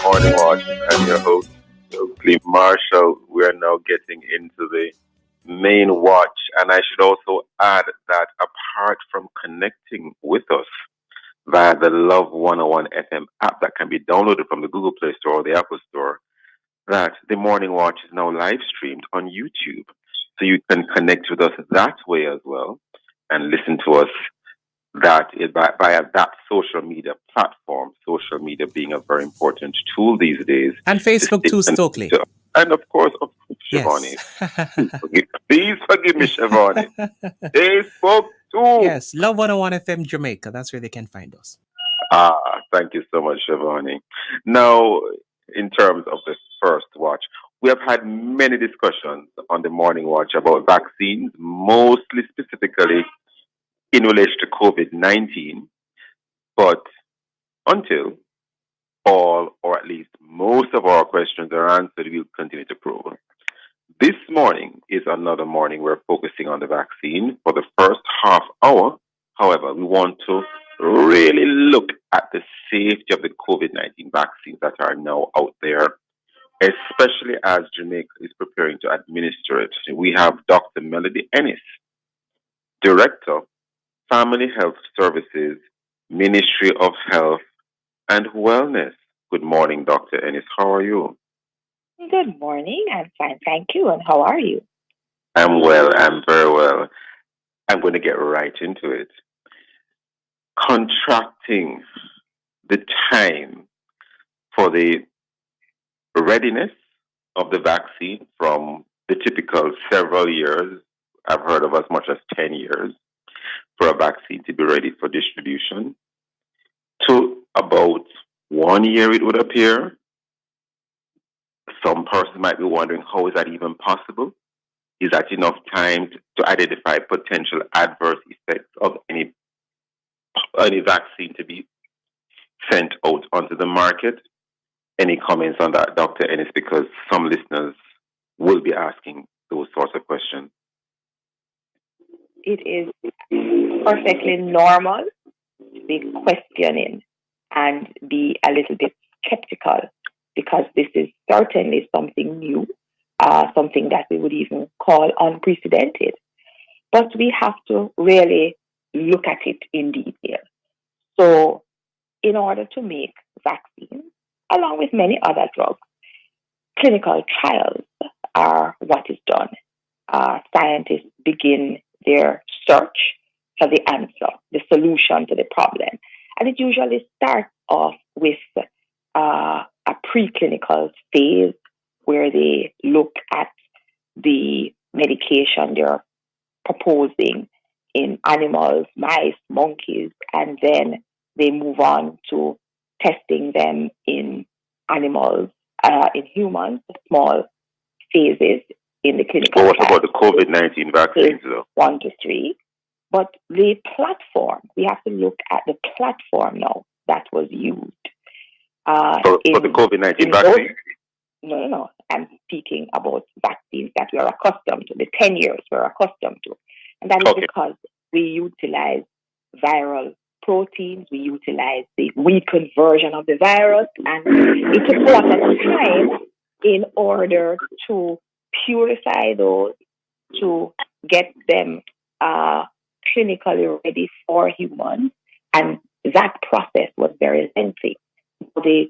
Morning Watch. I'm your host, Stokeley Marshall. We are now getting into the main watch, and I should also add that apart from connecting with us via the Love 101 FM app that can be downloaded from the Google Play Store or the Apple Store, that the Morning Watch is now live streamed on YouTube. So you can connect with us that way as well and listen to us that is via that social media platform, social media being a very important tool these days And to Facebook stay too, connected Stokely. to. And of course, Yes. Shivani, please forgive me, Shivani. Facebook too. Yes. Love 101 FM Jamaica. That's where they can find us. Thank you so much, Shivani. Now, in terms of the first watch, we have had many discussions on the morning watch about vaccines, mostly specifically in relation to COVID-19. But until all, or at least most of our questions are answered, we'll continue to probe. This morning is another morning we're focusing on the vaccine. For the first half hour, however, we want to really look at the safety of the COVID-19 vaccines that are now out there, especially as Jamaica is preparing to administer it. We have Dr. Melody Ennis, Director, Family Health Services, Ministry of Health and Wellness. Good morning, Dr. Ennis. How are you? Good morning. I'm fine, thank you. And how are you? I'm well. I'm very well. I'm going to get right into it. Contracting the time for the readiness of the vaccine from the typical several years, I've heard of as much as 10 years, for a vaccine to be ready for distribution, to about 1 year, it would appear. Some person might be wondering, how is that even possible? Is that enough time to identify potential adverse effects of any vaccine to be sent out onto the market? Any comments on that, Dr. Ennis? Because some listeners will be asking those sorts of questions. It is perfectly normal to be questioning and be a little bit skeptical because this is certainly something new, something that we would even call unprecedented. But we have to really look at it in detail. So, in order to make vaccines, along with many other drugs, clinical trials are what is done. Scientists begin their search for the answer, the solution to the problem. And it usually starts off with a preclinical phase where they look at the medication they're proposing in animals, mice, monkeys, and then they move on to testing them in animals, in humans, small phases in the clinical But what trial. about the COVID-19 vaccines, though? 1 to 3. But the platform, we have to look at the platform now that was used. For the COVID-19 vaccine? No. I'm speaking about vaccines that we are accustomed to, the 10 years we're accustomed to. And that is because we utilize viral proteins, we utilize the weakened version of the virus, and it took a lot of time in order to purify those, to get them clinically ready for humans, and that process was very lengthy. The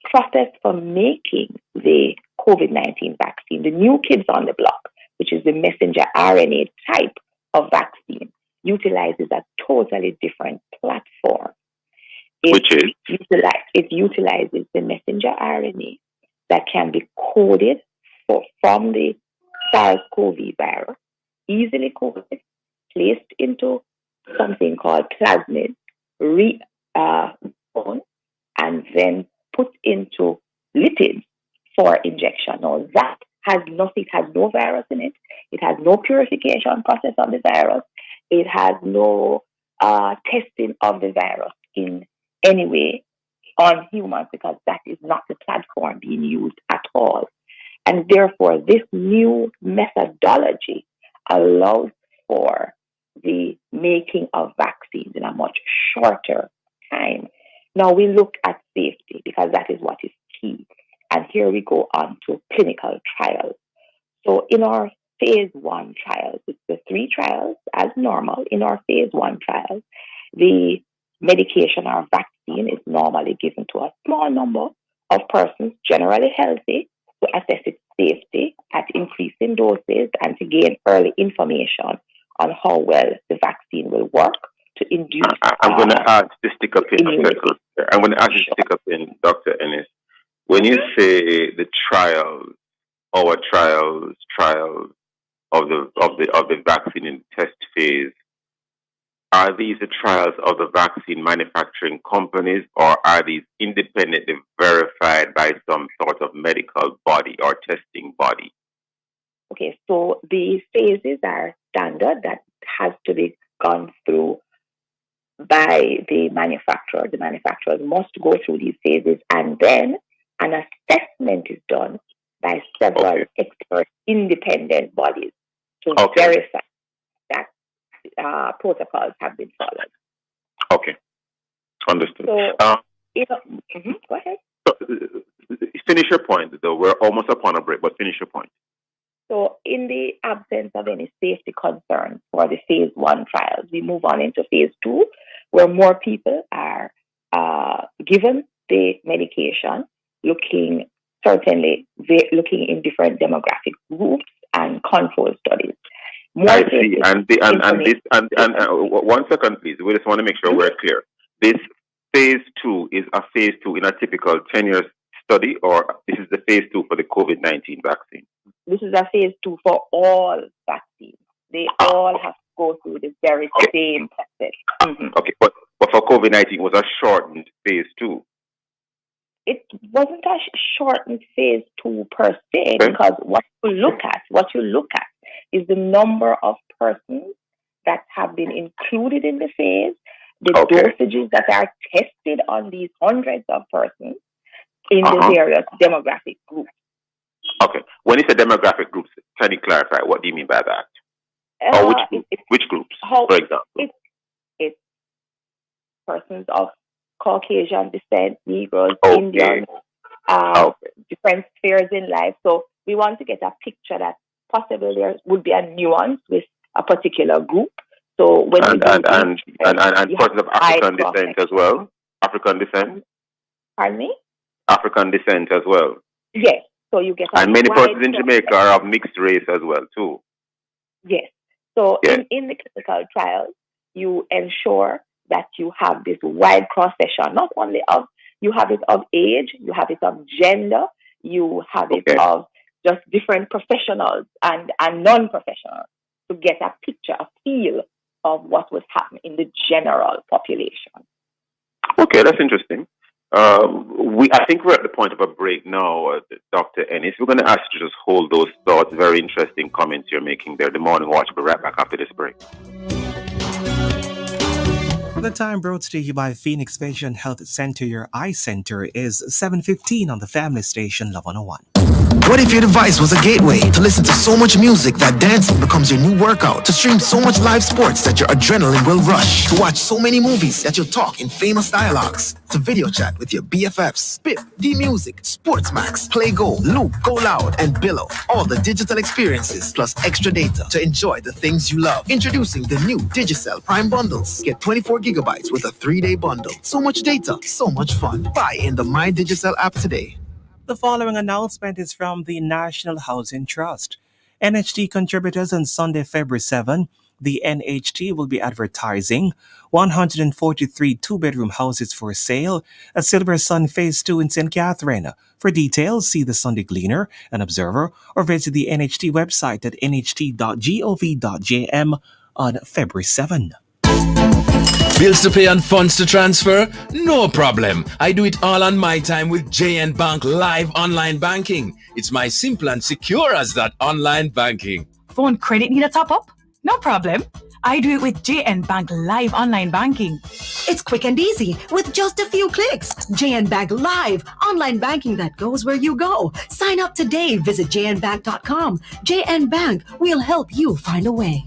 process for making the COVID-19 vaccine, the new kids on the block, which is the messenger RNA type of vaccine, utilizes a totally different platform. It utilizes the messenger RNA that can be coded from the SARS-CoV virus, easily coded, placed into something called plasmid, and then put into lipids for injection. Now that has nothing, it has no virus in it. It has no purification process of the virus. It has no testing of the virus in any way on humans, because that is not the platform being used at all. And therefore, this new methodology allows for the making of vaccines in a much shorter time Now we look at safety because that is what is key. And here we go on to clinical trials. So in our phase one trials, it's the three trials as normal. In our phase one trials, the medication or vaccine is normally given to a small number of persons, generally healthy, to assess its safety at increasing doses and to gain early information on how well the vaccine will work to induce I'm going to ask to stick up in a immunity. second. I'm going to ask you to stick up in, Dr. Ennis. When you say the trials, our trials of the vaccine in test phase, are these the trials of the vaccine manufacturing companies, or are these independently verified by some sort of medical body or testing body? Okay, so the phases are standard that has to be gone through by the manufacturer. The manufacturers must go through these phases, and then an assessment is done by several expert independent bodies to verify that protocols have been followed. Okay, understood. So, go ahead. So, finish your point, though. We're almost upon a break, but finish your point. So, in the absence of any safety concerns for the phase one trials, we move on into phase two, where more people are given the medication, looking in different demographic groups and control studies. I see. And 1 second, please. We just want to make sure we're clear. This phase two is a phase two in a typical 10-year study, or this is the phase two for the COVID-19 vaccine? This is a phase two for all vaccines. They all have to go through the very same process. Okay, but for COVID-19, it was a shortened phase two. It wasn't a shortened phase two per se, because what you look at is the number of persons that have been included in the phase, the dosages that are tested on these hundreds of persons in the various demographic groups. Okay. When you say demographic groups, can you clarify? What do you mean by that? Or which groups, for example? It's persons of Caucasian descent, Negroes, Indians, different spheres in life. So we want to get a picture that possibly there would be a nuance with a particular group. So when and persons of African descent as well. African descent. Pardon me? African descent as well. Yes. So you get and many persons in Jamaica are of mixed race as well too. Yes. So in the clinical trials, you ensure that you have this wide cross section, not only of, you have it of age, you have it of gender, you have it of just different professionals and non-professionals, to get a picture, a feel of what was happening in the general population. Okay, that's interesting. I think we're at the point of a break now, Dr. Ennis. We're going to ask you to just hold those thoughts. Very interesting comments you're making there. The Morning Watch will be right back after this break. The time brought to you by Phoenix Vision Health Center, your eye center, is 7:15 on the Family Station, Love 101. What if your device was a gateway to listen to so much music that dancing becomes your new workout? To stream so much live sports that your adrenaline will rush? To watch so many movies that you'll talk in famous dialogues? To video chat with your BFFs? Bip, D-Music, Sportsmax, Play Go, Loop, Go Loud, and Billow. All the digital experiences plus extra data to enjoy the things you love. Introducing the new Digicel Prime Bundles. Get 24 gigabytes with a 3-day bundle. So much data, so much fun. Buy in the My Digicel app today. The following announcement is from the National Housing Trust. NHT contributors on Sunday, February 7. The NHT will be advertising 143 two-bedroom houses for sale at Silver Sun Phase 2 in St. Catherine. For details, see the Sunday Gleaner and Observer or visit the NHT website at nht.gov.jm on February 7. Bills to pay and funds to transfer? No problem. I do it all on my time with JN Bank Live Online Banking. It's my simple and secure as that online banking. Phone credit need a top up? No problem. I do it with JN Bank Live Online Banking. It's quick and easy with just a few clicks. JN Bank Live Online Banking that goes where you go. Sign up today. Visit jnbank.com. JN Bank will help you find a way.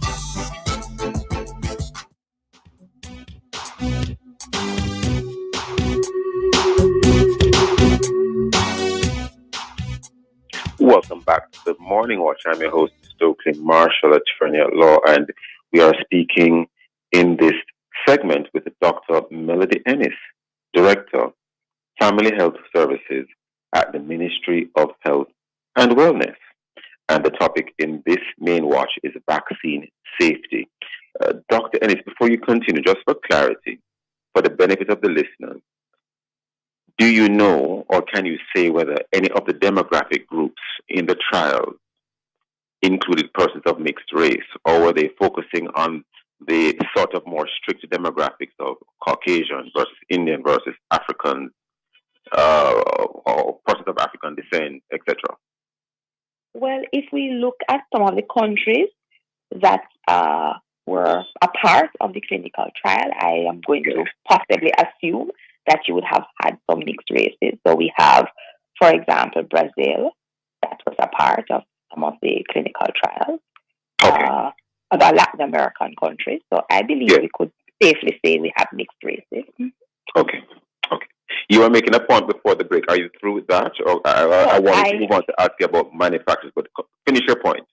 welcome back to the Morning Watch. I'm your host, Stokeley Marshall, attorney at law, and we are speaking in this segment with Dr. Melody Ennis, Director, Family Health Services at the Ministry of Health and Wellness. And the topic in this main watch is vaccine safety. Dr. Ennis, before you continue, just for clarity, for the benefit of the listeners, do you know or can you say whether any of the demographic groups in the trial included persons of mixed race, or were they focusing on the sort of more strict demographics of Caucasian versus Indian versus African, or persons of African descent, etc.? Well, if we look at some of the countries that were a part of the clinical trial, I am going to possibly assume that you would have had some mixed races. So we have, for example, Brazil, that was a part of some of the clinical trials, other Latin American countries. So I believe we could safely say we have mixed races. Okay. You were making a point before the break. Are you through with that? Or I wanted to move on to ask you about manufacturers, but finish your point.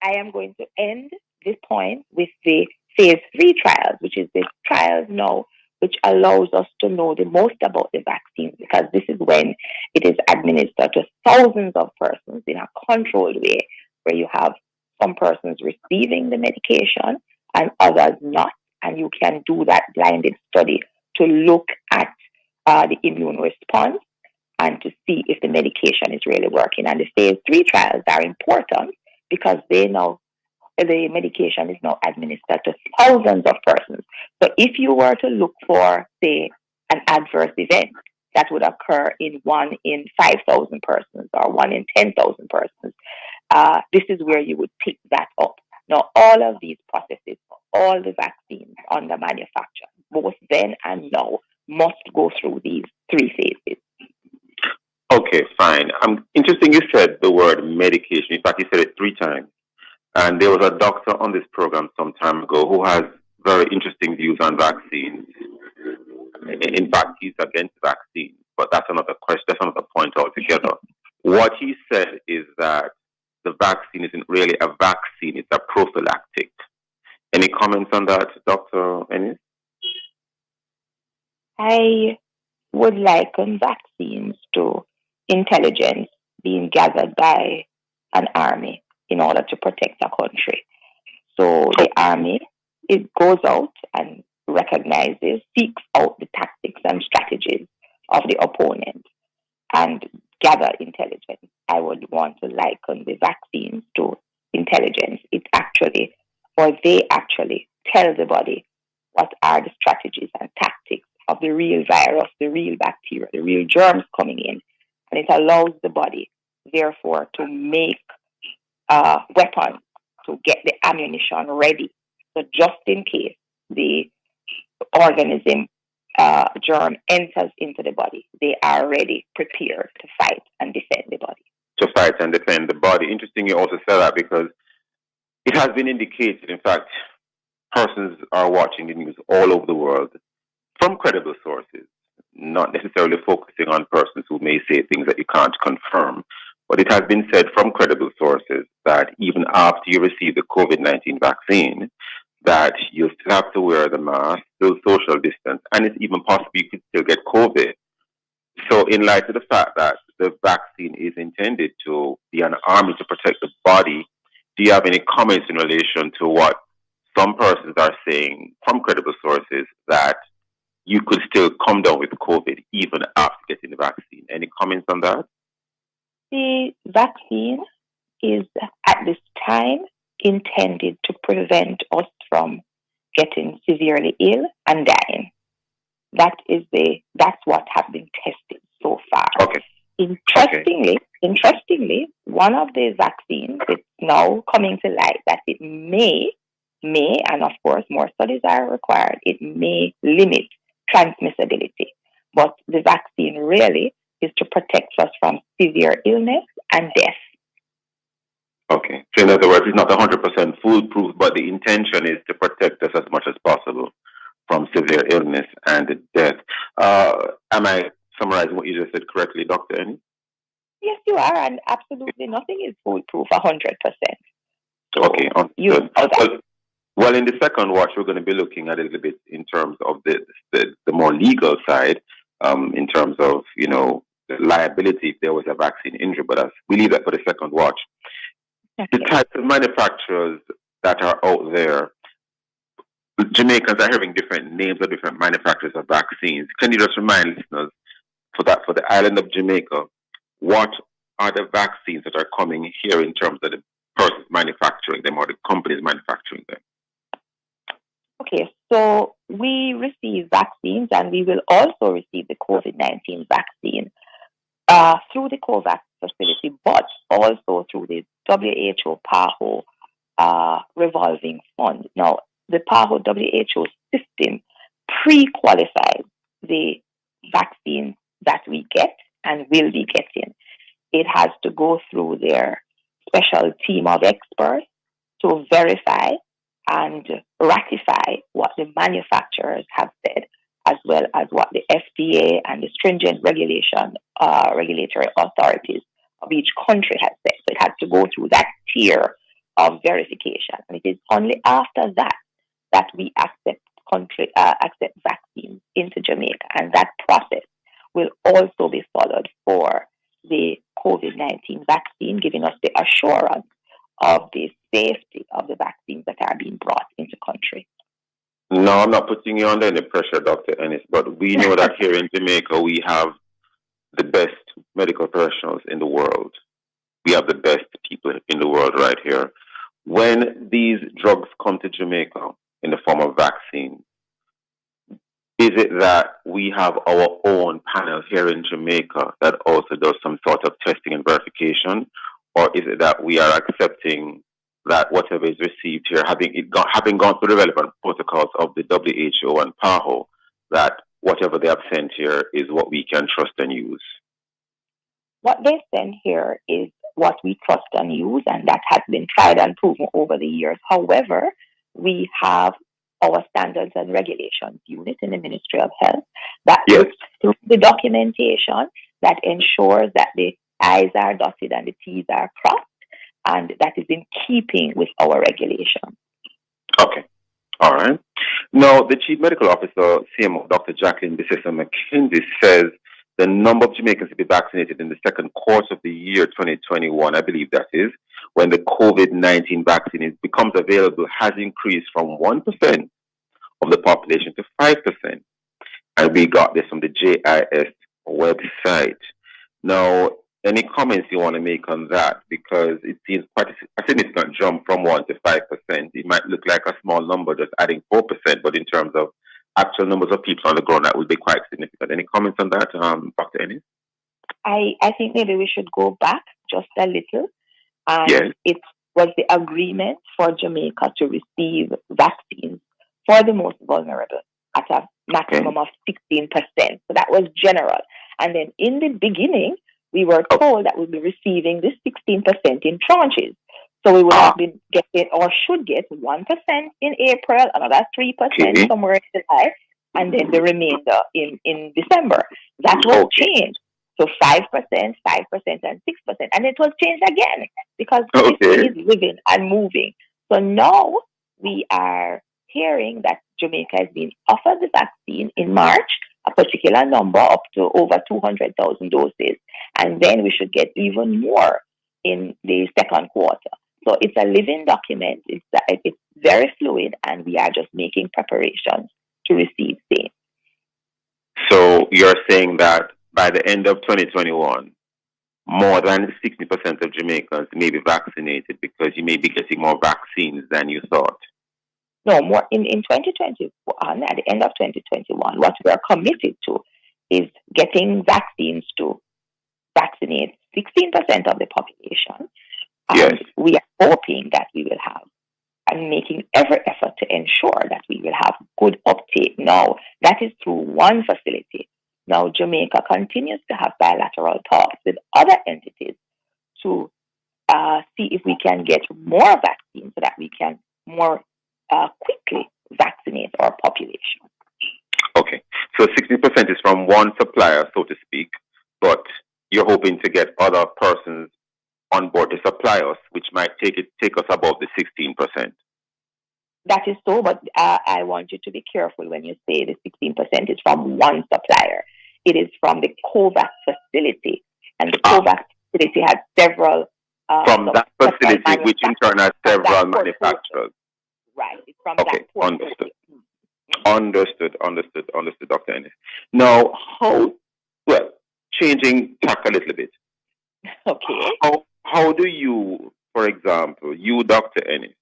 I am going to end this point with the phase 3 trials, which is the trials now which allows us to know the most about the vaccines, because this is when it is administered to thousands of persons in a controlled way, where you have some persons receiving the medication and others not, and you can do that blinded study to look at the immune response and to see if the medication is really working. And the phase 3 trials are important because they know the medication is now administered to thousands of persons. So if you were to look for, say, an adverse event that would occur in 1 in 5,000 persons or 1 in 10,000 persons, this is where you would pick that up. Now, all of these processes, all the vaccines under manufacture, both then and now, must go through these 3 phases. Okay, fine. Interesting you said the word medication. In fact, you said it 3 times. And there was a doctor on this program some time ago who has very interesting views on vaccines. In fact, he's against vaccines, but that's another question. That's another point altogether. What he said is that the vaccine isn't really a vaccine; it's a prophylactic. Any comments on that, Dr. Ennis? I would liken vaccines to intelligence being gathered by an army in order to protect a country. So the army, it goes out and recognizes, seeks out the tactics and strategies of the opponent and gather intelligence. I would want to liken the vaccines to intelligence. It actually, or they actually tell the body what are the strategies and tactics of the real virus, the real bacteria, the real germs coming in. And it allows the body, therefore, to make weapons, to get the ammunition ready. So just in case the organism germ enters into the body, they are ready, prepared to fight and defend the body. To fight and defend the body. Interesting you also said that, because it has been indicated, in fact, persons are watching the news all over the world from credible sources, not necessarily focusing on persons who may say things that you can't confirm. But it has been said from credible sources that even after you receive the COVID-19 vaccine, that you still have to wear the mask, still social distance, and it's even possible you could still get COVID. So in light of the fact that the vaccine is intended to be an army to protect the body, do you have any comments in relation to what some persons are saying from credible sources, that you could still come down with COVID even after getting the vaccine? Any comments on that? The vaccine is at this time intended to prevent us from getting severely ill and dying. That's what has been tested so far. Okay. Interestingly, one of the vaccines is now coming to light that it may, and of course more studies are required, it may limit transmissibility. But the vaccine really is to protect us from severe illness and death. Okay. So in other words, it's not 100% foolproof, but the intention is to protect us as much as possible from severe illness and death. Am I summarizing what you just said correctly, Dr. Ennis? Yes, you are, and absolutely nothing is foolproof 100%. Okay, So you understood. know that. Well, in the second watch, we're going to be looking at it a little bit in terms of the more legal side, in terms of, the liability if there was a vaccine injury. But we leave that for the second watch. The Okay. types of manufacturers that are out there, Jamaicans are having different names of different manufacturers of vaccines. Can you just remind listeners for the island of Jamaica, what are the vaccines that are coming here in terms of the persons manufacturing them or the companies manufacturing them? Okay, so we receive vaccines and we will also receive the COVID-19 vaccine through the COVAX facility, but also through the WHO PAHO revolving fund. Now, the PAHO WHO system pre-qualifies the vaccines that we get and will be getting. It has to go through their special team of experts to verify and ratify what the manufacturers have said, as well as what the FDA and the stringent regulatory authorities of each country have said. So it has to go through that tier of verification, and it is only after that that we accept vaccines into Jamaica, and that process will also be followed for the COVID-19 vaccine, giving us the assurance of the safety of the vaccines that are being brought into country. No, I'm not putting you under any pressure, Dr. Ennis, but we know that here in Jamaica we have the best medical professionals in the world. We have the best people in the world right here. When these drugs come to Jamaica in the form of vaccine, is it that we have our own panel here in Jamaica that also does some sort of testing and verification? Or is it that we are accepting that whatever is received here, having gone through the relevant protocols of the WHO and PAHO, that whatever they have sent here is what we can trust and use? What they send here is what we trust and use, and that has been tried and proven over the years. However, we have our standards and regulations unit in the Ministry of Health that looks through the documentation, that ensures that the I's are dotted and the T's are crossed, and that is in keeping with our regulations. Okay. All right. Now, the Chief Medical Officer, CMO, Dr. Jacqueline Bissessa McKenzie, says the number of Jamaicans to be vaccinated in the second quarter of the year 2021, I believe that is, when the COVID-19 vaccine becomes available, has increased from 1% of the population to 5%. And we got this from the JIS website. Now, any comments you want to make on that? Because it seems quite a significant jump from 1 to 5%. It might look like a small number, just adding 4%, but in terms of actual numbers of people on the ground, that would be quite significant. Any comments on that, Dr. Ennis? I think maybe we should go back just a little. And it was the agreement for Jamaica to receive vaccines for the most vulnerable at a maximum of 16%. So that was general. And then in the beginning, we were told that we'd be receiving this 16% in tranches. So we would have been getting or should get 1% in April, another 3% somewhere in July, and then the remainder in December. That was changed. So 5%, 5%, and 6%. And it was changed again because this is living and moving. So now we are hearing that Jamaica has been offered the vaccine in March, a particular number up to over 200,000 doses. And then we should get even more in the second quarter. So it's a living document. It's very fluid, and we are just making preparations to receive same. So you're saying that by the end of 2021, more than 60% of Jamaicans may be vaccinated because you may be getting more vaccines than you thought? No, more in 2021, at the end of 2021, what we are committed to is getting vaccines to vaccinate 16% of the population. And we are hoping that we will have and making every effort to ensure that we will have good uptake. Now, that is through one facility. Now, Jamaica continues to have bilateral talks with other entities to see if we can get more vaccines so that we can more quickly vaccinate our population. Okay. So 60% is from one supplier, so to speak, but you're hoping to get other persons on board to supply us, which might take us above the 16%. That is so, but I want you to be careful when you say the 16% is from one supplier. It is from the COVAX facility, and the COVAX facility has several. From that facility, which in turn has several manufacturers. Right, it's from okay, that understood. Understood, Dr. Ennis. Now, changing tack a little bit. Okay. How do you, for example, you, Dr. Ennis,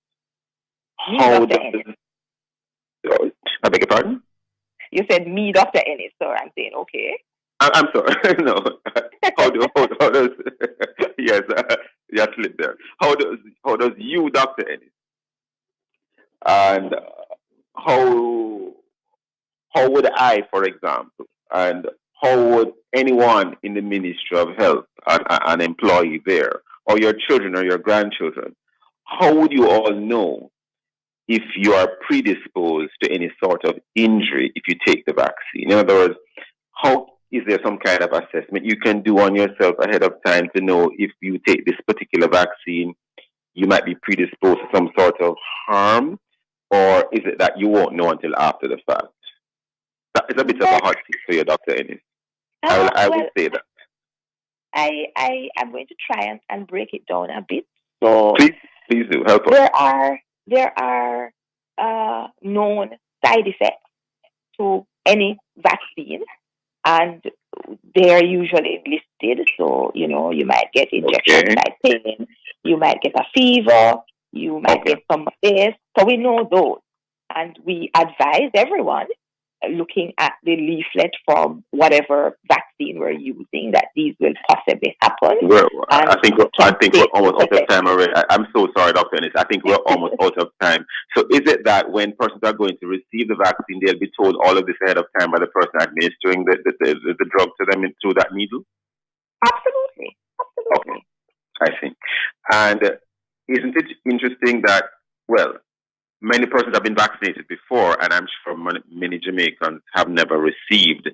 how Dr. Ennis. I beg your pardon? You said me, Dr. Ennis, so I'm saying okay. I'm sorry. No. How does yes, you slipped there. How does you, Dr. Ennis, and how would I, for example, and how would anyone in the Ministry of Health, an employee there, or your children or your grandchildren, how would you all know if you are predisposed to any sort of injury if you take the vaccine? In other words, how is there some kind of assessment you can do on yourself ahead of time to know if you take this particular vaccine, you might be predisposed to some sort of harm, or is it that you won't know until after the fact? That is a bit of a hot seat for you, Dr. Ennis. I would say that. I am going to try and break it down a bit. So please do help us. There are known side effects to any vaccine, and they are usually listed. So, you might get injection site pain, you might get a fever, you might get some of this. So we know those. And we advise everyone looking at the leaflet from whatever vaccine we're using that these will possibly happen. I think we're almost out of time already. I'm so sorry, Dr. Ennis. I think we're almost out of time. So is it that when persons are going to receive the vaccine, they'll be told all of this ahead of time by the person administering the drug to them through that needle? Absolutely. Okay. I see. And isn't it interesting that, many persons have been vaccinated before, and I'm sure many Jamaicans have never received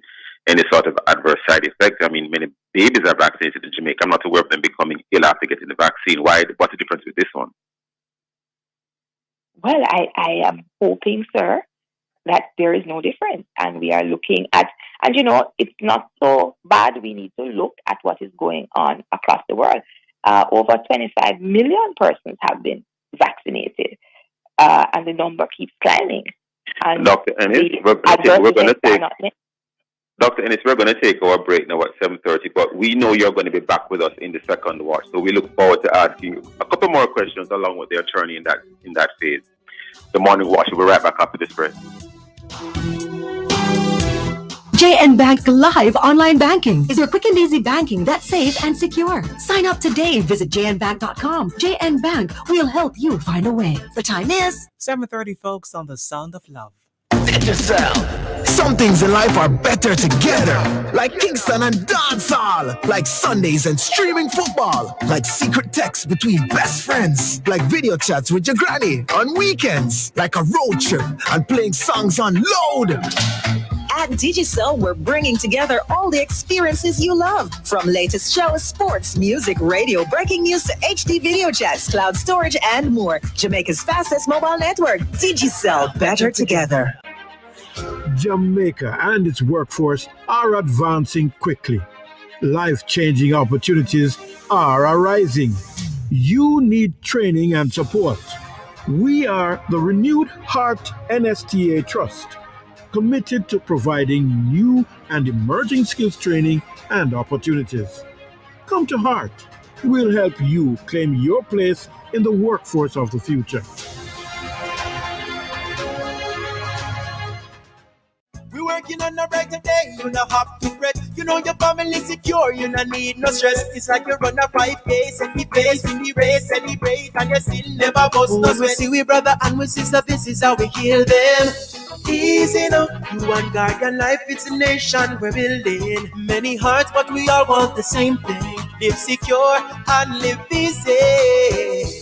any sort of adverse side effect. I mean, many babies are vaccinated in Jamaica. I'm not aware of them becoming ill after getting the vaccine. What's the difference with this one? Well, I am hoping, sir, that there is no difference. And we are looking at, and it's not so bad. We need to look at what is going on across the world. Over 25 million persons have been vaccinated. And the number keeps climbing. And Dr. Ennis, we're going to take our break now at 7:30, but we know you're going to be back with us in the second watch. So we look forward to asking you a couple more questions along with the attorney in that phase. The morning watch will be right back after this break. JN Bank Live Online Banking is your quick and easy banking that's safe and secure. Sign up today. Visit jnbank.com. JN Bank will help you find a way. The time is 7:30, folks, on the Sound of Love. Some things in life are better together, like Kingston and dancehall, like Sundays and streaming football, like secret texts between best friends, like video chats with your granny on weekends, like a road trip and playing songs on load. At Digicel, we're bringing together all the experiences you love, from latest shows, sports, music, radio, breaking news to HD video chats, cloud storage, and more. Jamaica's fastest mobile network. Digicel, better together. Jamaica and its workforce are advancing quickly. Life-changing opportunities are arising. You need training and support. We are the Renewed Heart NSTA Trust, committed to providing new and emerging skills training and opportunities. Come to Heart. We'll help you claim your place in the workforce of the future. We're working on a brighter day, you don't have to fret. You know your family secure, you don't need no stress. It's like you run a 5K, set the pace in the race, celebrate, and you still never bust no sweat. We see we brother and we sister, this is how we heal them. Easy now, you and Guardian Life, it's a nation we're building. Many hearts, but we all want the same thing. Live secure and live easy.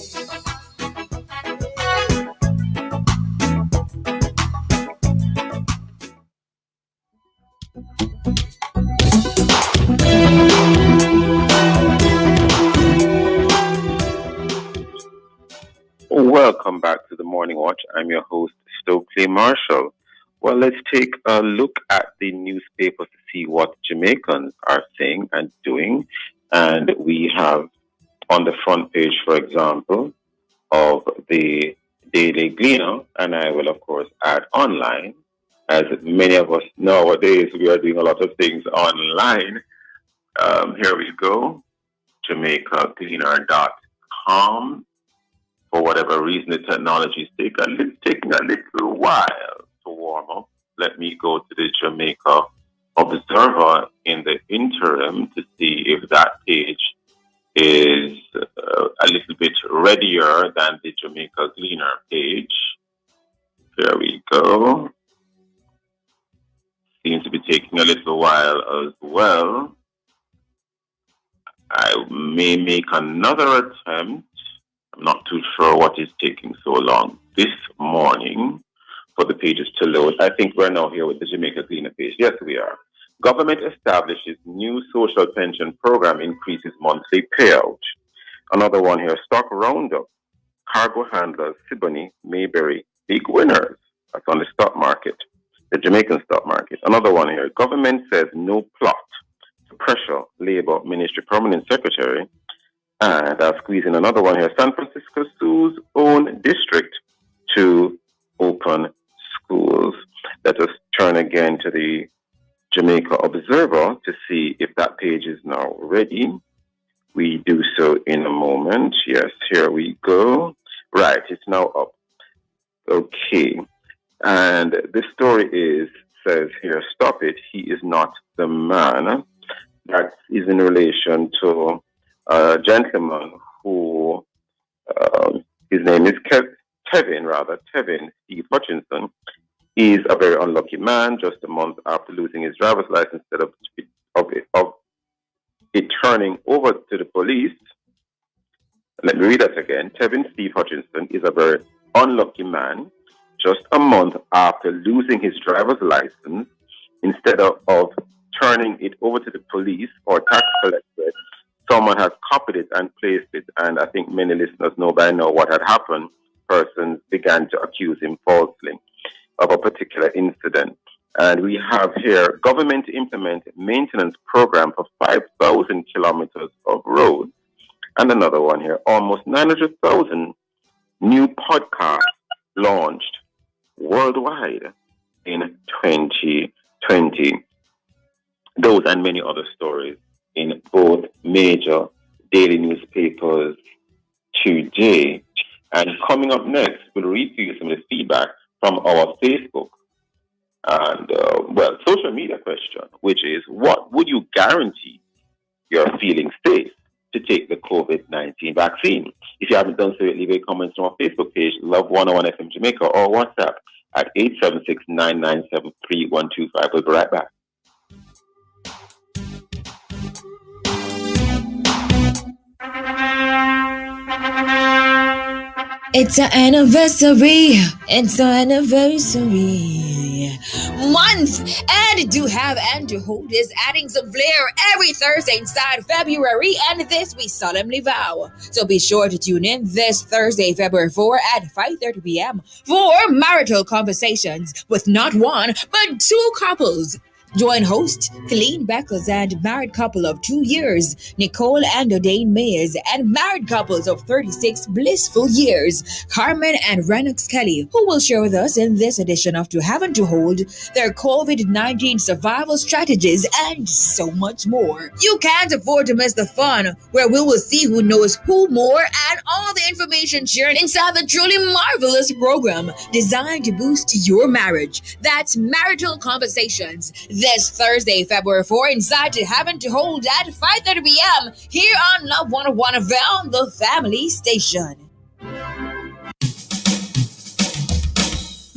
Watch. I'm your host, Stokeley Marshall. Well, let's take a look at the newspapers to see what Jamaicans are saying and doing. And we have on the front page, for example, of the Daily Gleaner, and I will, of course, add online. As many of us nowadays, we are doing a lot of things online. Here we go, JamaicaGleaner.com. For whatever reason, the technology is taking a little while to warm up. Let me go to the Jamaica Observer in the interim to see if that page is a little bit readier than the Jamaica Gleaner page. There we go. Seems to be taking a little while as well. I may make another attempt. I'm not too sure what is taking so long this morning for the pages to load. I think we're now here with the Jamaica Cleaner page. Yes, we are. Government establishes new social pension program, increases monthly payout. Another one here, stock roundup. Cargo handlers, Siboney, Mayberry, big winners. That's on the stock market, the Jamaican stock market. Another one here, government says no plot to pressure Labour Ministry Permanent Secretary. And I'll squeeze in another one here. San Francisco sues own district to open schools. Let us turn again to the Jamaica Observer to see if that page is now ready. We do so in a moment. Yes, here we go. Right, it's now up. Okay. And the story says here, stop it, he is not the man. That is in relation to a gentleman who, his name is Tevin Steve Hutchinson. He's a very unlucky man. Just a month after losing his driver's license, instead of it turning over to the police. Let me read that again. Tevin Steve Hutchinson is a very unlucky man. Just a month after losing his driver's license, instead of turning it over to the police or tax collector, someone has copied it and placed it. And I think many listeners know by now what had happened. Persons began to accuse him falsely of a particular incident. And we have here, government to implement maintenance program for 5,000 kilometers of roads. And another one here, almost 900,000 new podcasts launched worldwide in 2020. Those and many other stories in both major daily newspapers today. And coming up next, we'll read to you some of the feedback from our Facebook and, social media question, which is, what would you guarantee you're feeling safe to take the COVID-19 vaccine? If you haven't done so yet, leave a comment on our Facebook page, Love 101 FM Jamaica, or WhatsApp at 876-997-3125. We'll be right back. It's an anniversary. It's an anniversary month, and do have Andrew Holt is adding some flair every Thursday inside February, and this we solemnly vow. So be sure to tune in this Thursday, February 4 at 5:30 p.m. for marital conversations with not one but two couples. Join host Colleen Beckles and married couple of 2 years, Nicole and O'Dane Mayes, and married couples of 36 blissful years, Carmen and Rennox Kelly, who will share with us in this edition of To Have and To Hold their COVID-19 survival strategies and so much more. You can't afford to miss the fun, where we will see who knows who more and all the information shared inside the truly marvelous program designed to boost your marriage. That's Marital Conversations. This Thursday, February 4, inside To Have and To Hold at 5:30 p.m. here on Love 101 FM, the family station.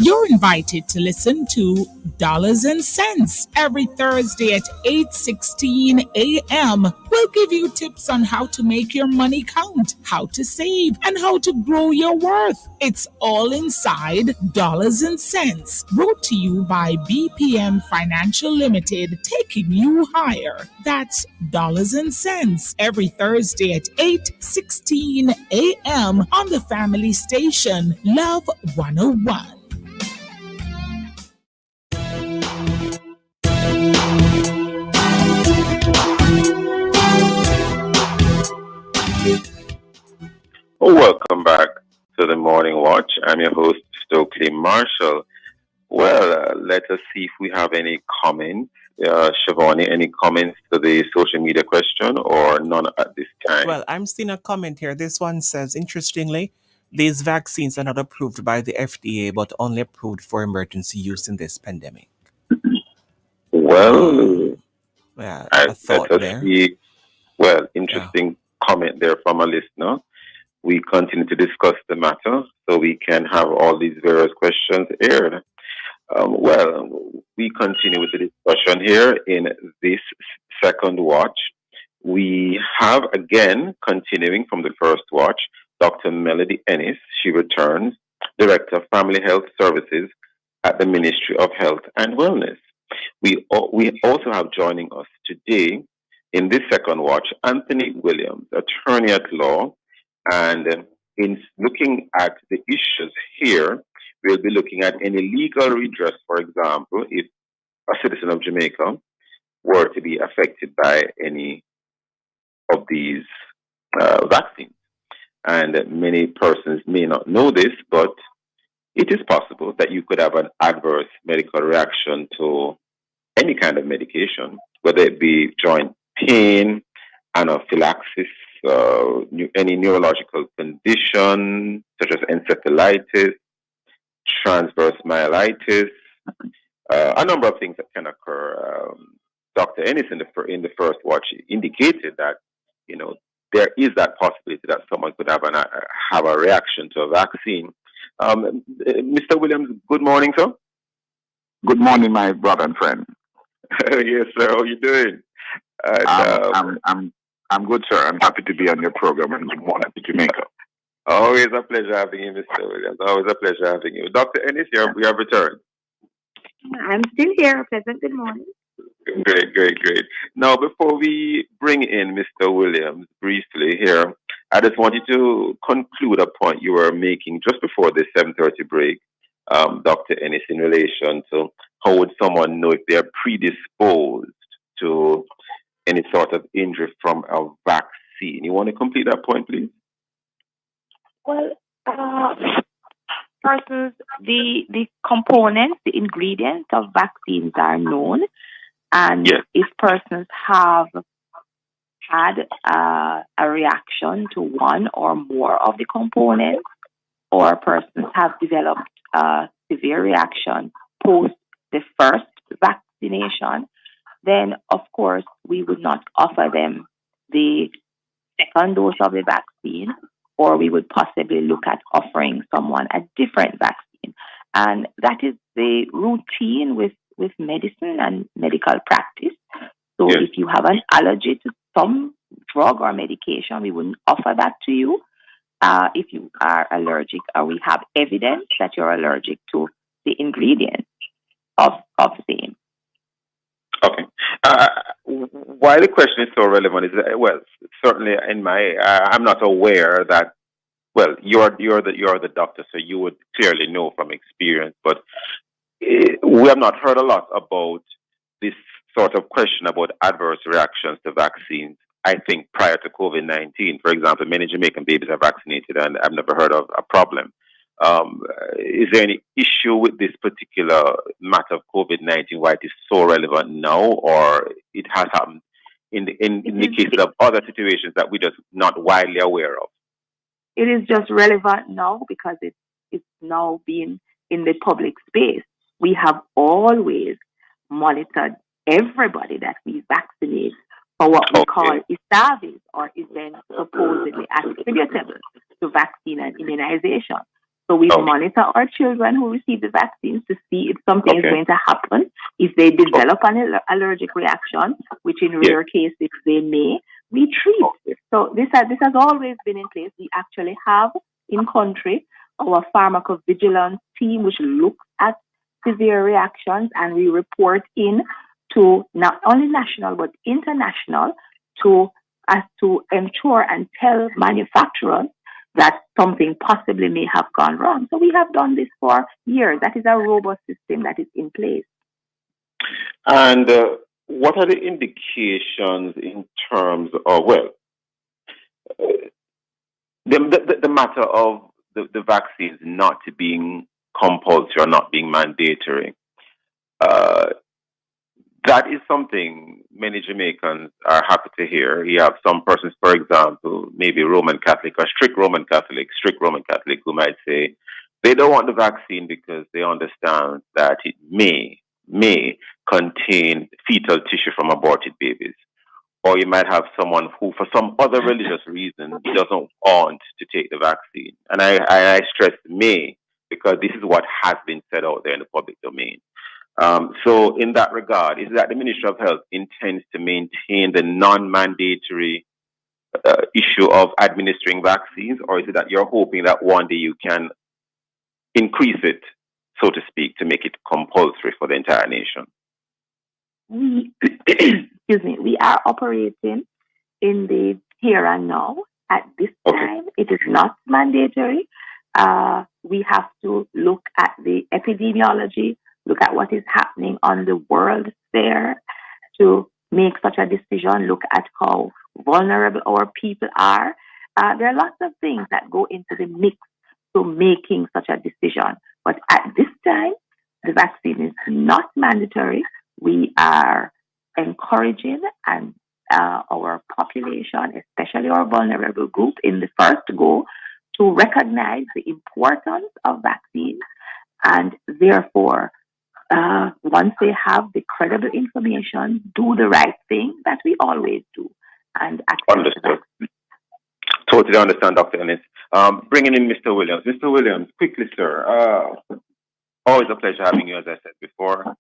You're invited to listen to Dollars and Cents every Thursday at 8:16 a.m. We'll give you tips on how to make your money count, how to save, and how to grow your worth. It's all inside Dollars and Cents, brought to you by BPM Financial Limited, taking you higher. That's Dollars and Cents every Thursday at 8:16 a.m. on the family station Love 101. Welcome back to the Morning Watch. I'm your host, Stokeley Marshall. Well, let us see if we have any comments. Shivani, any comments to the social media question or none at this time? Well, I'm seeing a comment here. This one says, interestingly, these vaccines are not approved by the FDA, but only approved for emergency use in this pandemic. Well, Yeah, a let thought us there. see. Well, Yeah. interesting comment there from a listener. We continue to discuss the matter so we can have all these various questions aired. Well, we continue with the discussion here in this second watch. We have again, continuing from the first watch, Dr. Melody Ennis. She returns, Director of Family Health Services at the Ministry of Health and Wellness. We also have joining us today in this second watch, Anthony Williams, attorney at law. And in looking at the issues here, we'll be looking at any legal redress, for example, if a citizen of Jamaica were to be affected by any of these vaccines. And many persons may not know this, but it is possible that you could have an adverse medical reaction to any kind of medication, whether it be joint pain, anaphylaxis, any neurological condition such as encephalitis, transverse myelitis, a number of things that can occur. Dr. Ennis in the first watch indicated that there is that possibility that someone could have a reaction to a vaccine. Mr. Williams, good morning, sir. Good morning, my brother and friend. Yes, sir. How are you doing? And, I'm good, sir. I'm happy to be on your program, and good morning to Jamaica. Always a pleasure having you, Mr. Williams. Always a pleasure having you. Dr. Ennis, we have returned. I'm still here. Pleasant good morning. Great. Now, before we bring in Mr. Williams briefly here, I just wanted to conclude a point you were making just before the 7:30 break, Dr. Ennis, in relation to how would someone know if they're predisposed to any sort of injury from a vaccine. You want to complete that point, please? Well, persons, the components, the ingredients of vaccines are known. And if persons have had a reaction to one or more of the components, or persons have developed a severe reaction post the first vaccination, then of course we would not offer them the second dose of the vaccine, or we would possibly look at offering someone a different vaccine. And that is the routine with medicine and medical practice. So if you have an allergy to some drug or medication, we wouldn't offer that to you. If you are allergic, or we have evidence that you're allergic to the ingredients of same. Okay. Why the question is so relevant is that, well, certainly I'm not aware that. Well, you're the doctor, so you would clearly know from experience. But we have not heard a lot about this sort of question about adverse reactions to vaccines. I think prior to COVID-19, for example, many Jamaican babies are vaccinated, and I've never heard of a problem. Is there any issue with this particular matter of COVID-19? Why it is so relevant now, or it has happened in the cases of other situations that we're just not widely aware of? It is just relevant now because it's now being in the public space. We have always monitored everybody that we vaccinate for what we call ISAVIs, or events supposedly attributable to vaccine and immunization. So we monitor our children who receive the vaccines to see if something is going to happen. If they develop an allergic reaction, which in rare cases they may, we treat. So this has always been in place. We actually have in country our pharmacovigilance team, which looks at severe reactions, and we report in to not only national but international to ensure and tell manufacturers that something possibly may have gone wrong. So we have done this for years. That is a robust system that is in place. And what are the indications in terms of, the matter of the vaccines not being compulsory or not being mandatory? That is something many Jamaicans are happy to hear. You have some persons, for example, maybe Roman Catholic or strict Roman Catholic, who might say they don't want the vaccine because they understand that it may contain fetal tissue from aborted babies. Or you might have someone who, for some other religious reason, doesn't want to take the vaccine. And I stress may, because this is what has been said out there in the public domain. So in that regard, is that the Ministry of Health intends to maintain the non-mandatory issue of administering vaccines, or is it that you're hoping that one day you can increase it, so to speak, to make it compulsory for the entire nation? We are operating in the here and now. At this time, it is not mandatory. We have to look at the epidemiology, look at what is happening on the world sphere to make such a decision, look at how vulnerable our people are. There are lots of things that go into the mix to making such a decision. But at this time, the vaccine is not mandatory. We are encouraging and our population, especially our vulnerable group, in the first go to recognize the importance of vaccines, and therefore, once they have the credible information, do the right thing that we always do. And understood. Totally understand, Dr. Ennis. Bringing in Mr. Williams. Mr. Williams, quickly, sir. Always a pleasure having you, as I said before.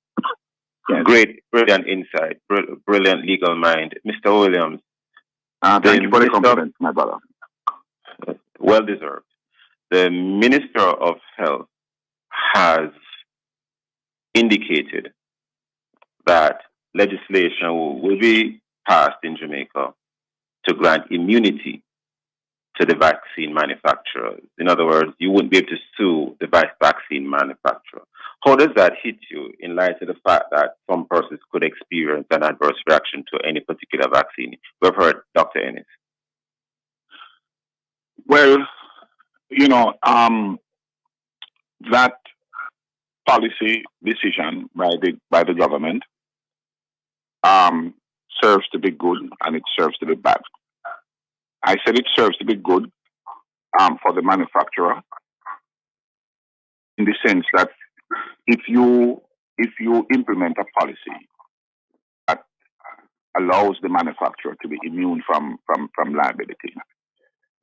Great, brilliant insight, brilliant legal mind. Mr. Williams. Thank you for the compliment, my brother. Well deserved. The Minister of Health has indicated that legislation will be passed in Jamaica to grant immunity to the vaccine manufacturers. In other words, you wouldn't be able to sue the vaccine manufacturer. How does that hit you in light of the fact that some persons could experience an adverse reaction to any particular vaccine? We've heard Dr. Ennis. Well, that policy decision by the government serves to be good and it serves to be bad. I said it serves to be good for the manufacturer in the sense that if you implement a policy that allows the manufacturer to be immune from liability,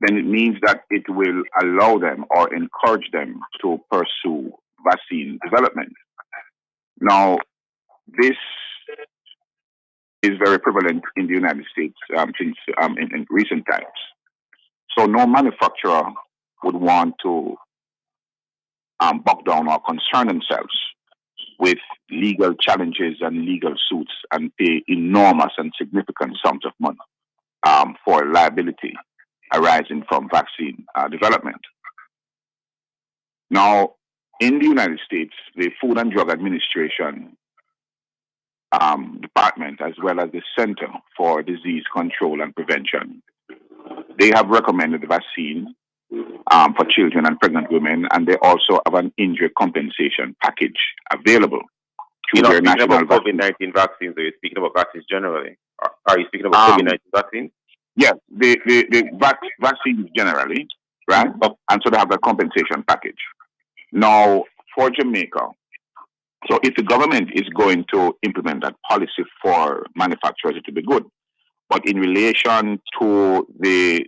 then it means that it will allow them or encourage them to pursue vaccine development. Now, this is very prevalent in the United States since in recent times. So no manufacturer would want to bog down or concern themselves with legal challenges and legal suits and pay enormous and significant sums of money for liability arising from vaccine development. Now, in the United States, the Food and Drug Administration Department, as well as the Center for Disease Control and Prevention, they have recommended the vaccine for children and pregnant women, and they also have an injury compensation package available. You're not speaking about COVID-19 vaccines, or you're speaking about vaccines generally? Are you speaking about COVID-19 vaccines? Yes, the vaccines generally, right? And so they have a compensation package. Now, for Jamaica, so if the government is going to implement that policy for manufacturers, it will be good. But in relation to the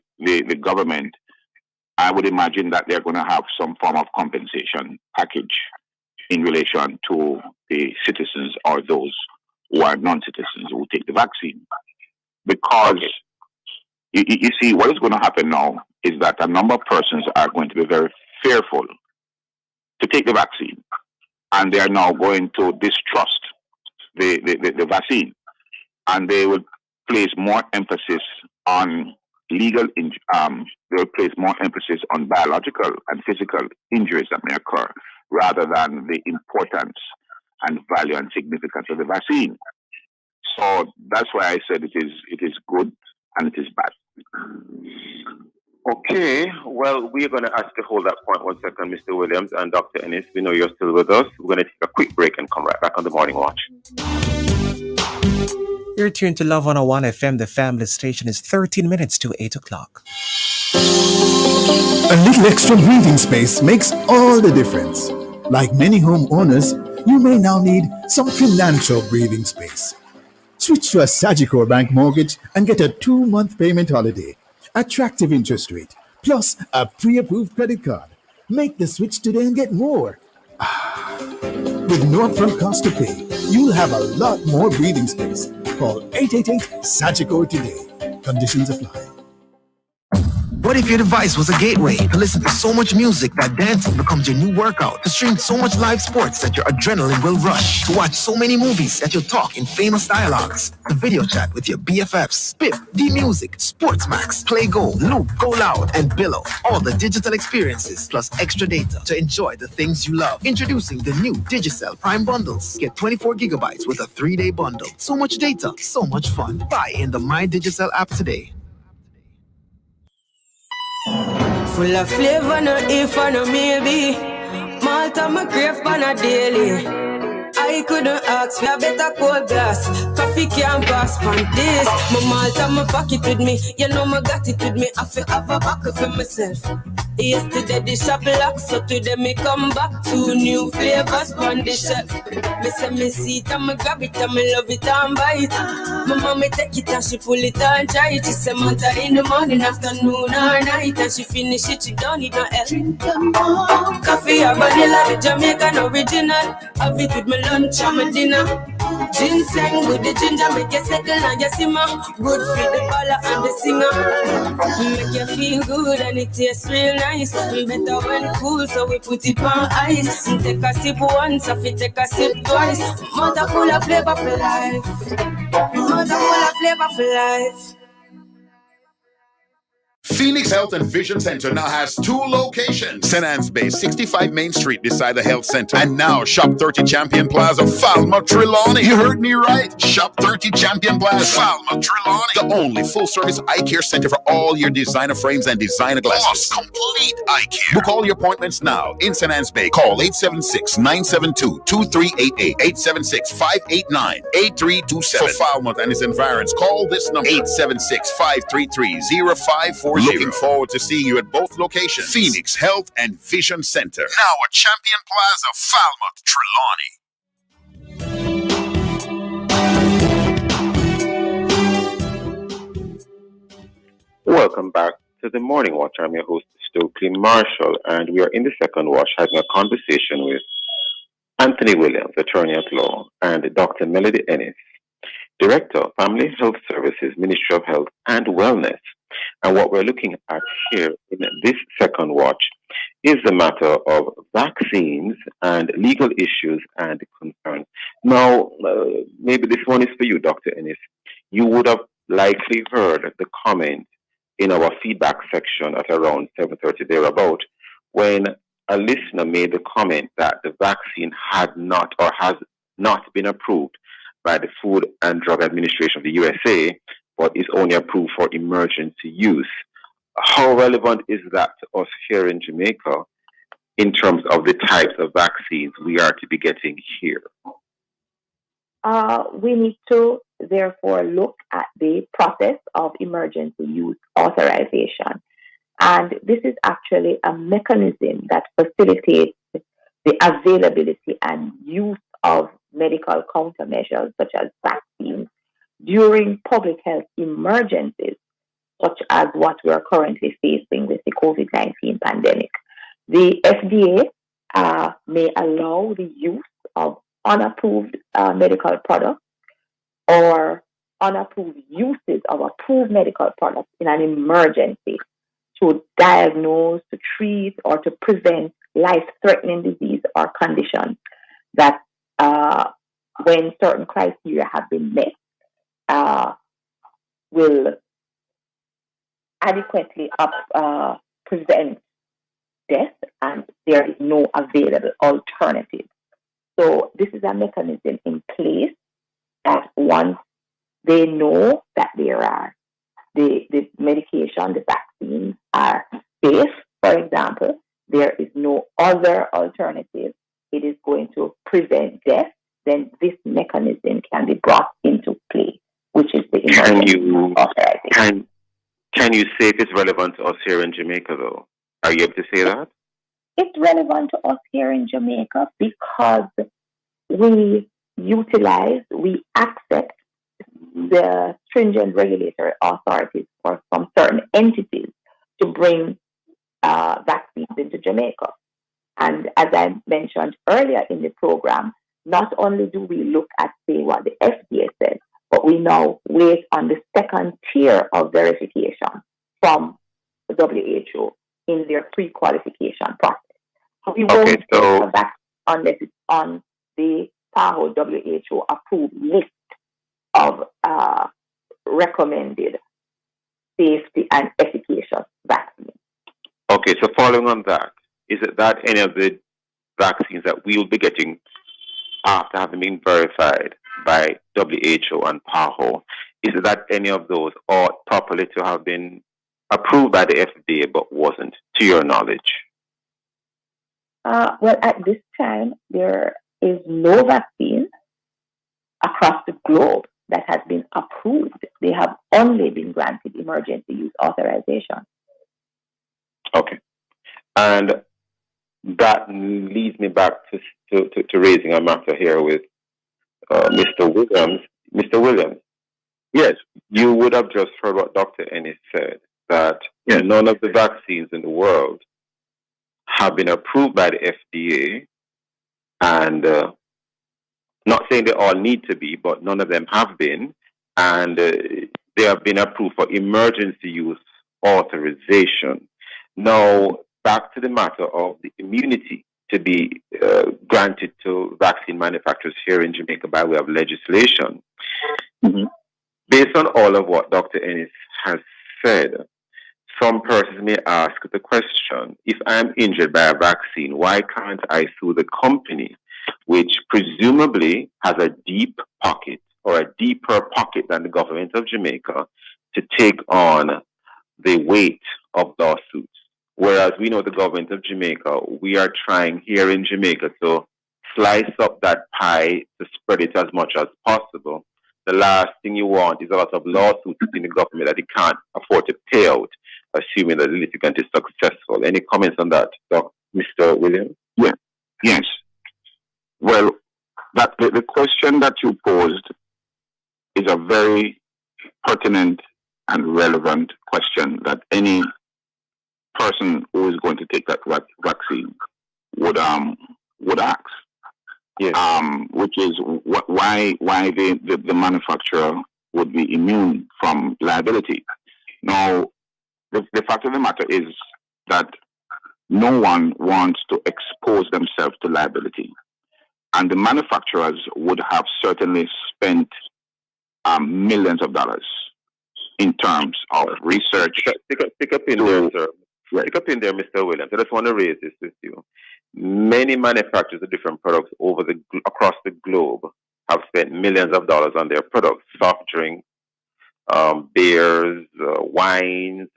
government I would imagine that they're going to have some form of compensation package in relation to the citizens or those who are non-citizens who take the vaccine. Because you see, what is going to happen now is that a number of persons are going to be very fearful to take the vaccine, and they are now going to distrust the vaccine, and they will place more emphasis on they will place more emphasis on biological and physical injuries that may occur rather than the importance and value and significance of the vaccine. So that's why I said it is good and it is bad. Okay, well, we're going to ask you to hold that point 1 second, Mr. Williams and Dr. Ennis. We know you're still with us. We're going to take a quick break and come right back on the Morning Watch. You're tuned to Love 101 FM. The family station is 13 minutes to 8 o'clock. A little extra breathing space makes all the difference. Like many homeowners, you may now need some financial breathing space. Switch to a Sagicor Bank mortgage and get a 2-month payment holiday, attractive interest rate, plus a pre-approved credit card. Make the switch today and get more. With no upfront cost to pay, you'll have a lot more breathing space. Call 888-SAGICOR today. Conditions apply. What if your device was a gateway to listen to so much music that dancing becomes your new workout? To stream so much live sports that your adrenaline will rush? To watch so many movies that you'll talk in famous dialogues? To video chat with your BFFs? Spiff, D-Music, Sportsmax, Play Go, Loop, Go Loud, and Billow. All the digital experiences plus extra data to enjoy the things you love. Introducing the new Digicel Prime Bundles. Get 24 gigabytes with a 3-day bundle. So much data, so much fun. Buy in the My Digicel app today. Full of flavor, no if or no maybe. Malta, my crave on a daily. I couldn't ask for a better cold glass. Coffee can't pass on this. My Malta, my pocket with me. You know, I got it with me. I feel have a buckle for myself. Yesterday the shop locked, so today me come back. 2 new flavors on the shelf. Me say me see it and me grab it and me love it and buy it. My mommy take it and she pull it and try it. She say Malta in the morning, afternoon or night, and she finish it, she don't need no help. Drink them all. Coffee or vanilla, the Jamaican original. Have it with my lunch and my dinner. Ginseng with the ginger, make you settle and you simmer. Good for the baller and the singer. Make you feel good and it tastes real nice. Better when cool, so we put it on ice. Take a sip once, if you take a sip twice. Mother full of flavor for life. Mother full of flavor for life. Phoenix Health and Vision Center now has 2 locations. St. Anne's Bay, 65 Main Street beside the Health Center. And now Shop 30 Champion Plaza, Falma, Trelawney. You heard me right. Shop 30 Champion Plaza, Falma, Trelawney. The only full-service eye care center for all your designer frames and designer glasses. Plus, complete eye care. Book all your appointments now in St. Anne's Bay. Call 876-972-2388. 876-589-8327. For Falmouth and its environs, call this number 876-533-0540. Looking forward to seeing you at both locations. Phoenix Health and Vision Center. Now at Champion Plaza, Falmouth, Trelawney. Welcome back to the Morning Watch. I'm your host, Stokeley Marshall, and we are in the second watch having a conversation with Anthony Williams, attorney at law, and Dr. Melody Ennis, Director, Family Health Services, Ministry of Health and Wellness. And what we're looking at here in this second watch is the matter of vaccines and legal issues and concerns. Now, maybe this one is for you, Dr. Ennis. You would have likely heard the comment in our feedback section at around 7:30 thereabout when a listener made the comment that the vaccine had not or has not been approved by the Food and Drug Administration of the USA, but is only approved for emergency use. How relevant is that to us here in Jamaica in terms of the types of vaccines we are to be getting here? We need to therefore look at the process of emergency use authorization. And this is actually a mechanism that facilitates the availability and use of medical countermeasures such as vaccines during public health emergencies, such as what we are currently facing with the COVID-19 pandemic. The FDA may allow the use of unapproved medical products or unapproved uses of approved medical products in an emergency to diagnose, to treat, or to prevent life-threatening disease or conditions that, when certain criteria have been met, will adequately prevent death, and there is no available alternative. So this is a mechanism in place that once they know that there are the medication, the vaccines are safe, for example, there is no other alternative, it is going to prevent death, then this mechanism can be brought into play, which is the emergency authorization. Can you say if it's relevant to us here in Jamaica, though? Are you able to say that? It's relevant to us here in Jamaica because we accept the stringent regulatory authorities from certain entities to bring vaccines into Jamaica. And as I mentioned earlier in the program, not only do we look at, say, what the FDA says, but we now wait on the second tier of verification from the WHO in their pre-qualification process. So we won't go back unless it's on the PAHO WHO approved list of recommended safety and efficacious vaccines. Okay, so following on that, is it that any of the vaccines that we will be getting after having been verified by WHO and PAHO, is it that any of those ought properly to have been approved by the FDA but wasn't, to your knowledge? Well, at this time, there is no vaccine across the globe that has been approved. They have only been granted emergency use authorization. Okay. And that leads me back to raising a matter here with Mr. Williams. Mr. Williams, yes, you would have just heard what Dr. Ennis said, that none of the vaccines in the world have been approved by the FDA, and not saying they all need to be, but none of them have been, and they have been approved for emergency use authorization. Now, back to the matter of the immunity to be granted to vaccine manufacturers here in Jamaica by way of legislation. Mm-hmm. Based on all of what Dr. Ennis has said, some persons may ask the question, if I'm injured by a vaccine, why can't I sue the company, which presumably has a deep pocket or a deeper pocket than the government of Jamaica to take on the weight of lawsuits? Whereas we know the government of Jamaica, we are trying here in Jamaica to slice up that pie to spread it as much as possible. The last thing you want is a lot of lawsuits in the government that it can't afford to pay out, assuming that the litigant is successful. Any comments on that, Mr. Williams? Yeah. Yes. Well, that the question that you posed is a very pertinent and relevant question that any person who is going to take that vaccine would ask. Yes. Which is why the manufacturer would be immune from liability. Now, the fact of the matter is that no one wants to expose themselves to liability, and the manufacturers would have certainly spent millions of dollars in terms of research. Pick up in there, sir. Right. Pick up in there, Mr. Williams. I just want to raise this with you. Many manufacturers of different products across the globe have spent millions of dollars on their products, soft drinks, beers, wines,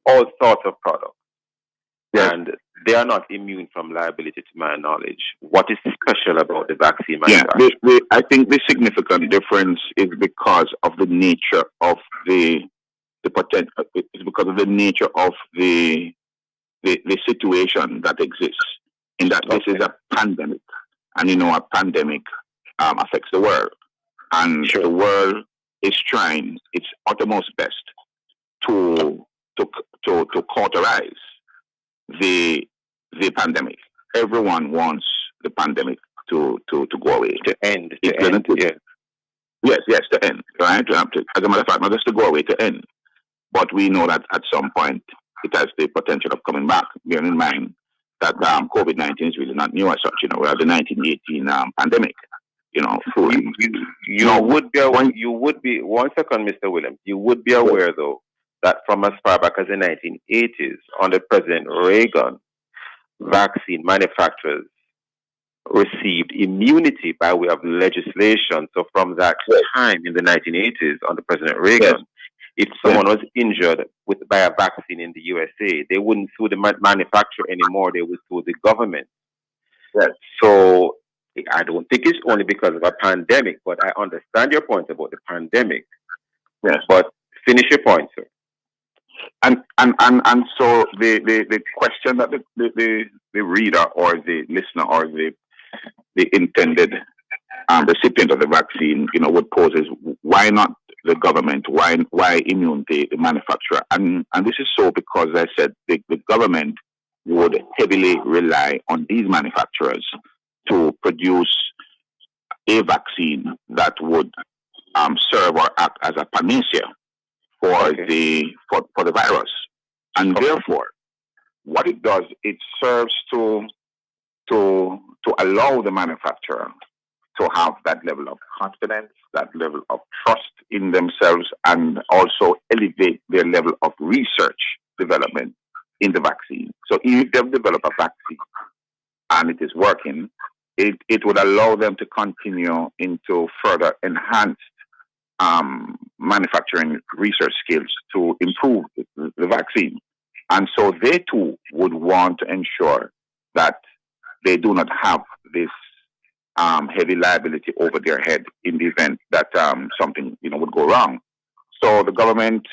all sorts of products. Yes. And they are not immune from liability, to my knowledge. What is special about the vaccine manufacturer? Yeah, I think the significant difference is because of the nature of the potential. It's because of the nature of the situation that exists. In that this is a pandemic, and a pandemic affects the world, and the world is trying its uttermost best to to cauterize the pandemic. Everyone wants the pandemic to go away. To end. Yeah. Yes, to end. Right? As a matter of fact, not just to go away, to end. But we know that at some point it has the potential of coming back. Bearing in mind that COVID-19 is really not new as such. We have the 1918 pandemic. You would be 1 second, Mr. Williams. You would be aware though that from as far back as the 1980s, under President Reagan, vaccine manufacturers received immunity by way of legislation. So from that time in the 1980s, under President Reagan, if someone was injured by a vaccine in the USA, they wouldn't sue the manufacturer anymore. They would sue the government. Yes. So I don't think it's only because of a pandemic, but I understand your point about the pandemic. Yes. But finish your point, sir. And so the question that the reader or the listener or the intended recipient of the vaccine, would pose is why not the government? Why immune the manufacturer? And this is so because I said the government would heavily rely on these manufacturers to produce a vaccine that would serve or act as a panacea for the virus, and therefore, what it does, it serves to allow the manufacturer to have that level of confidence, that level of trust in themselves, and also elevate their level of research development in the vaccine. So if they've developed a vaccine and it is working, it would allow them to continue into further enhanced manufacturing research skills to improve the vaccine. And so they too would want to ensure that they do not have this heavy liability over their head in the event that something would go wrong. So the government,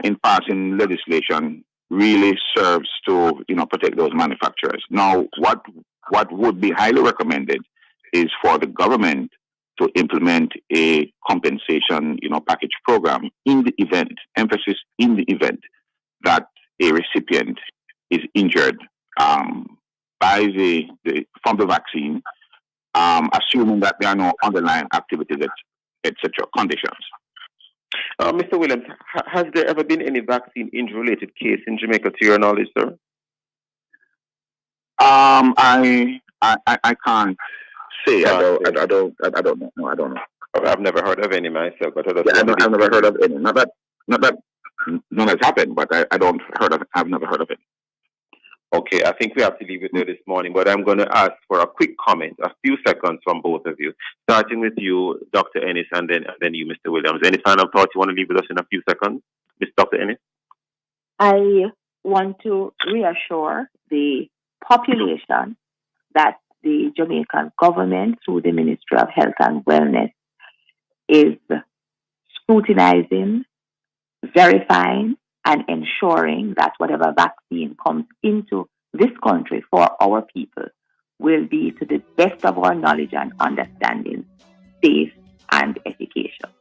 in passing legislation, really serves to protect those manufacturers. Now, what would be highly recommended is for the government to implement a compensation package program in the event, emphasis in the event, that a recipient is injured by from the vaccine, assuming that there are no underlying activities, etc. conditions. Mr. Williams, has there ever been any vaccine injury-related case in Jamaica, to your knowledge, sir? I can't say. I don't know. No, I don't know. I've never heard of any myself, but I've never heard of any. Not that none has happened, but I've never heard of it. Okay, I think we have to leave it there this morning, but I'm going to ask for a quick comment, a few seconds from both of you, starting with you, Dr. Ennis, and then you, Mr. Williams. Any final thoughts you want to leave with us in a few seconds, Dr. Ennis? I want to reassure the population that the Jamaican government, through the Ministry of Health and Wellness, is scrutinizing, verifying, and ensuring that whatever vaccine comes into this country for our people will be, to the best of our knowledge and understanding, safe and efficacious.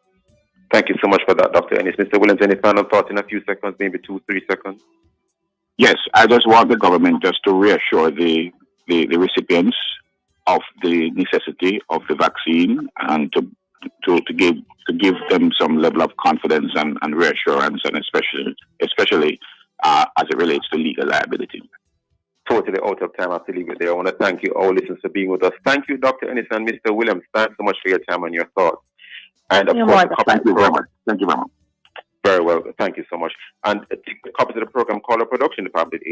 Thank you so much for that, Dr. Ennis. Mr. Williams, any final thoughts in a few seconds, maybe 2-3 seconds? Yes, I just want the government just to reassure the recipients of the necessity of the vaccine and to give them some level of confidence and reassurance, and especially as it relates to legal liability. Totally out of time. I have to leave it there. I want to thank you, all listeners, for being with us. Thank you, Dr. Ennis and Mr. Williams. Thanks so much for your time and your thoughts. And of course, thank you very much. Thank you very much. Very well. Thank you so much. And copies of the program, call our production department at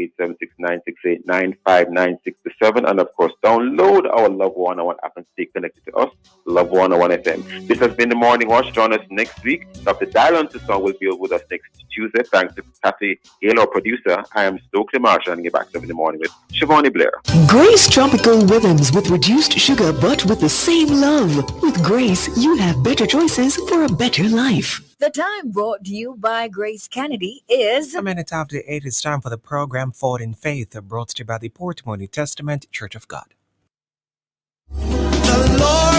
876-968-95967. And of course, download our Love 101 app and stay connected to us, Love 101 FM. This has been the Morning Watch. Join us next week. Dr. Dylan Sisson will be with us next Tuesday. Thanks to Kathy Hale, our producer. I am Stokeley Marshall, and get back to in the morning with Siobhan Blair. Grace Tropical Rhythms with reduced sugar, but with the same love. With Grace, you have better choices for a better life. The time brought to you by Grace Kennedy is... A minute after 8, it's time for the program Forward in Faith, brought to you by the Portmore New Testament Church of God. The Lord